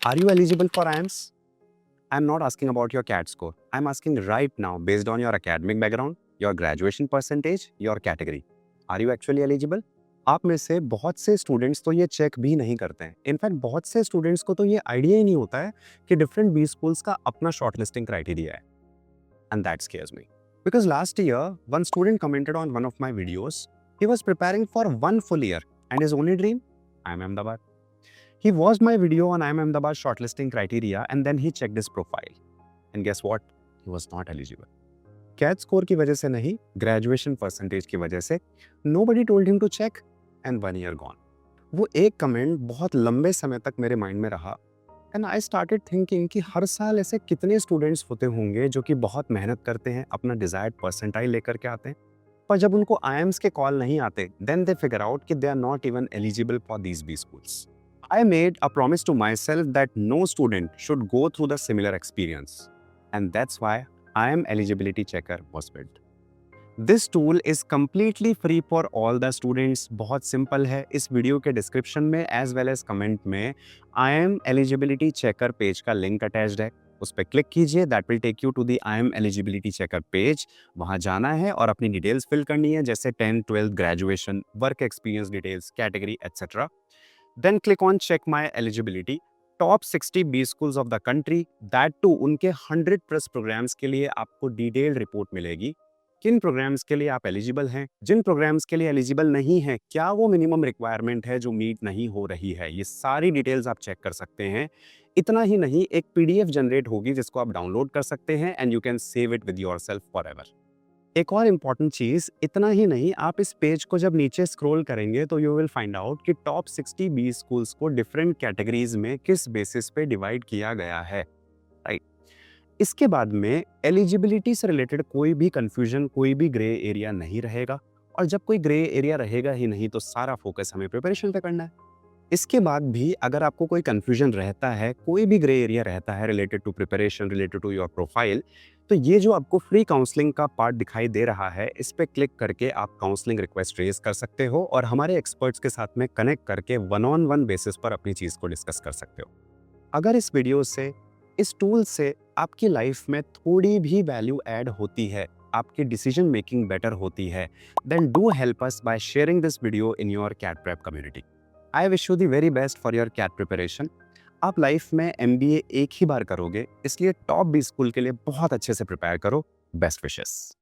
Are you eligible for IIMS? I'm not asking about your CAT score. I'm asking right now, based on your academic background, your graduation percentage, your category. Are you actually eligible? आप में से बहुत से students तो ये check भी नहीं करते हैं। इनफैक्ट बहुत से स्टूडेंट्स को तो ये आइडिया ही नहीं होता है कि डिफरेंट बी स्कूल्स का अपना शॉर्टलिस्टिंग क्राइटेरिया है। And that scares me. Because last year, one student commented on one of my videos. He was preparing for 1 full year and his only dream, IIM Ahmedabad. He watched my video on IIM Ahmedabad shortlisting criteria and then he checked his profile. And guess what? He was not eligible. CAT score की वजह से नहीं, graduation percentage की वजह से। Nobody told him to check and 1 year gone. वो एक comment बहुत लंबे समय तक मेरे माइंड में रहा एंड आई स्टार्टेड थिंकिंग कि हर साल ऐसे कितने स्टूडेंट्स होते होंगे जो कि बहुत मेहनत करते हैं, अपना डिजायर्ड परसेंटाइल लेकर के आते हैं, पर जब उनको आईएम्स के कॉल नहीं आते देन दे फिगर आउट कि they are not even eligible for these B schools. I made a promise to myself that no student should go through the similar experience, and that's why IIM Eligibility Checker was built. This tool is completely free for all the students. बहुत simple है। इस video के description में as well as comment में IIM Eligibility Checker page का link attached है, उस पर क्लिक कीजिए। That will take you to the IIM Eligibility Checker page. वहां जाना है और अपनी डिटेल्स फिल करनी है, जैसे 10th 12th graduation, work experience details, category etcetera. Then click on check my eligibility. Top 60 B schools of the country, that too उनके 100+ programmes के लिए आपको डिटेल्ड रिपोर्ट मिलेगी। किन प्रोग्राम्स के लिए आप एलिजिबल हैं, जिन प्रोग्राम्स के लिए एलिजिबल नहीं हैं, क्या वो मिनिमम रिक्वायरमेंट है जो मीट नहीं हो रही है, ये सारी डिटेल्स आप चेक कर सकते हैं। इतना ही नहीं, एक पीडीएफ जनरेट होगी जिसको आप डाउनलोड कर सकते हैं and you can save it with yourself forever. एक और इम्पॉर्टेंट चीज, इतना ही नहीं, आप इस पेज को जब नीचे स्क्रॉल करेंगे तो यू विल फाइंड आउट कि टॉप 60 बी स्कूल्स को डिफरेंट कैटेगरीज में किस बेसिस पे डिवाइड किया गया है, राइट। इसके बाद में एलिजिबिलिटी से रिलेटेड कोई भी कंफ्यूजन, कोई भी ग्रे एरिया नहीं रहेगा, और जब कोई ग्रे एरिया रहेगा ही नहीं तो सारा फोकस हमें प्रिपरेशन पे करना है। इसके बाद भी अगर आपको कोई कंफ्यूजन रहता है, कोई भी ग्रे एरिया रहता है related to preparation, related to your profile, तो ये जो आपको फ्री काउंसलिंग का पार्ट दिखाई दे रहा है, इस पे क्लिक करके आप काउंसलिंग रिक्वेस्ट रेज कर सकते हो और हमारे एक्सपर्ट्स के साथ में कनेक्ट करके 1-on-1 बेसिस पर अपनी चीज को डिस्कस कर सकते हो। अगर इस वीडियो से, इस टूल से आपकी लाइफ में थोड़ी भी वैल्यू ऐड होती है, आपकी डिसीजन मेकिंग बेटर होती है, then do help us by sharing this video in your CAT prep community. I wish you the very best for your CAT preparation. आप लाइफ में एमबीए एक ही बार करोगे, इसलिए टॉप बी स्कूल के लिए बहुत अच्छे से प्रिपेयर करो। Best wishes.